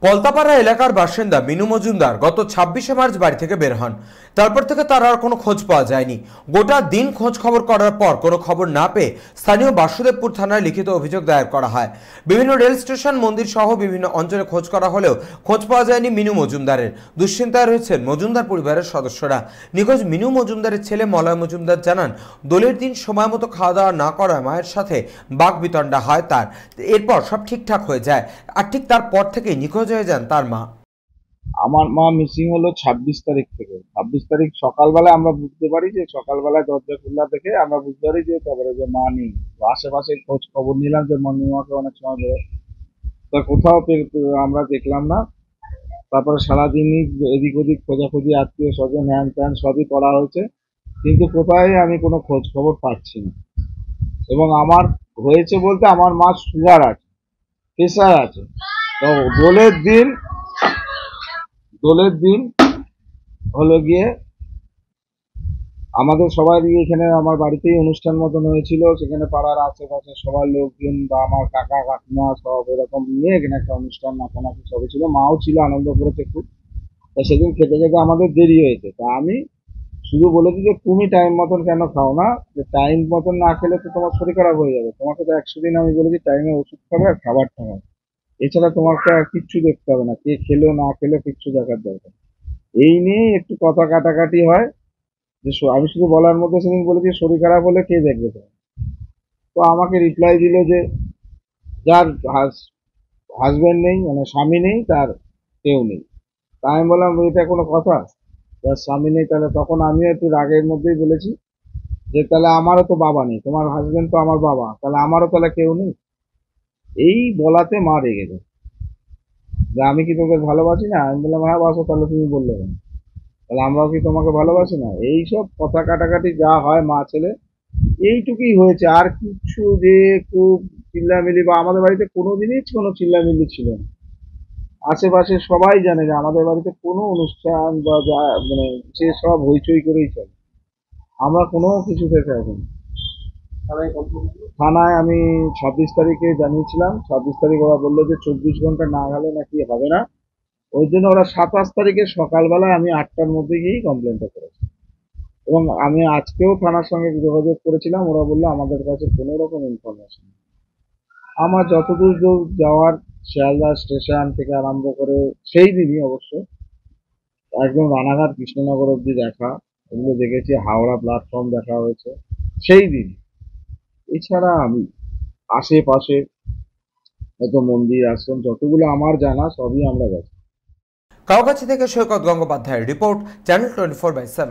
পলতাপাড়া এলাকার বাসিন্দা মিনু মজুমদার গত ২৬শে মার্চ বাড়ি থেকে বের হন। তারপর থেকে তার আর কোনো খোঁজ পাওয়া যায়নি। গোটা দিন খোঁজ খবর করার পর কোনো খবর না পেয়ে স্থানীয় বাসুদেবপুর থানায় লিখিত অভিযোগ দায়ের করা হয়। বিভিন্ন রেল স্টেশন, মন্দির সহ বিভিন্ন অঞ্চলে খোঁজ করা হলেও খোঁজ পাওয়া যায়নি মিনু মজুমদারের। দুশ্চিন্তায় রয়েছেন মজুমদার পরিবারের সদস্যরা। নিখোঁজ মিনু মজুমদারের ছেলে মলয় মজুমদার জানান, দোলের দিন সময় মতো খাওয়া দাওয়া না করায় মায়ের সাথে বাকবিতণ্ডা হয় তার। এরপর সব ঠিকঠাক হয়ে যায়, আর ঠিক তারপর থেকেই নিখোঁজ হয়ে যান তার মা। আমার মা মিসিং হলো ২৬ তারিখ থেকে। ২৬ তারিখ সকালবেলায় আমরা বুঝতে পারি যে সকালবেলায় দরজা খোলা থেকে আমরা বুঝতে পারি যে তারপরে যে মা নেই। আশেপাশে খোঁজ খবর নিলাম যে মর্নিংওয়াকে অনেক সময় ধরে, তা কোথাও আমরা দেখলাম না। তারপরে সারাদিনই এদিক ওদিক খোঁজাখুঁজি, আত্মীয় স্বজন হ্যান ত্যান সবই করা হয়েছে, কিন্তু কোথায় আমি কোনো খোঁজ খবর পাচ্ছি না। এবং আমার হয়েছে বলতে আমার মা সুগার আছে, প্রেশার আছে। তো দোলের দিন হলো গিয়ে আমাদের সবাই এখানে আমার বাড়িতেই অনুষ্ঠান মতন হয়েছিল। সেখানে পাড়ার আশেপাশে সবার লোকজন বা আমার কাকা কাকিমা সব এরকম নিয়ে এখানে একটা অনুষ্ঠান নাচানাচি সবই ছিল। মাও ছিল, আনন্দ করেছে খুব। তা সেদিন খেতে খেতে আমাদের দেরি হয়েছে। তা আমি শুধু বলেছি যে তুমি টাইম মতন কেন খাও না, যে টাইম মতন না খেলে তো তোমার শরীর খারাপ হয়ে যাবে। তোমাকে তো ১০০ দিন আমি বলেছি টাইমে ওষুধ খাবে আর খাবার খাবে, এছাড়া তোমাকে আর কিচ্ছু দেখতে হবে না, কে খেলো না খেলো কিচ্ছু দেখার দরকার। এই নিয়েই একটু কথা কাটাকাটি হয়। যে আমি শুধু বলার মধ্যে সেদিন বলেছি শরীর খারাপ হলে কে দেখবে তো। তো আমাকে রিপ্লাই দিল যে যার হাজবেন্ড নেই, মানে স্বামী নেই, তার কেউ নেই। তা আমি বললাম এটা কোনো কথা, যার স্বামী নেই তাহলে। তখন আমিও একটু রাগের মধ্যেই বলেছি যে তাহলে আমারও তো বাবা নেই, তোমার হাজবেন্ড তো আমার বাবা, তাহলে আমারও তাহলে কেউ নেই। এই বলাতে মা রেগে যায় যে আমি কি তোকে ভালোবাসি না। আমি বললাম হ্যাঁ বাসো, তাহলে তুমি বললে কেন, তাহলে আমরাও কি তোমাকে ভালোবাসি না। এইসব কথা কাটাকাটি যা হয় মা ছেলে, এইটুকুই হয়েছে। আর কিছু যে খুব চিল্লামিলি বা আমাদের বাড়িতে কোনোদিনই কোনো চিল্লামিলি ছিল না। আশেপাশে সবাই জানে যে আমাদের বাড়িতে কোনো অনুষ্ঠান বা যা মানে সে সব হইচই করেই চলে। আমরা কোনো কিছু থেকে এখন থানায় আমি ২৬ তারিখে জানিয়েছিলাম। ২৬ তারিখ ওরা বললো যে ২৪ ঘন্টা না গেলে নাকি হবে না। ওই জন্য ওরা ২৭ তারিখে সকালবেলায় আমি ৮টার মধ্যে গিয়েই কমপ্লেনটা করেছি। এবং আমি আজকেও থানার সঙ্গে যোগাযোগ করেছিলাম, ওরা বললো আমাদের কাছে কোনো রকম ইনফরমেশন নেই। আমার যতদূর যাওয়ার শিয়ালদা স্টেশন থেকে আরম্ভ করে সেই দিনই অবশ্য একদম রানাঘাট কৃষ্ণনগর অব্দি দেখা, এগুলো দেখেছি। হাওড়া প্ল্যাটফর্ম দেখা হয়েছে সেই দিন। এছাড়া আমি আশেপাশে যত মন্দির আশ্রম যতগুলো আমার জানা সবই আমরা গেছি। কাউগাছি থেকে সৈকত গঙ্গোপাধ্যায়ের রিপোর্ট, চ্যানেল 24/7।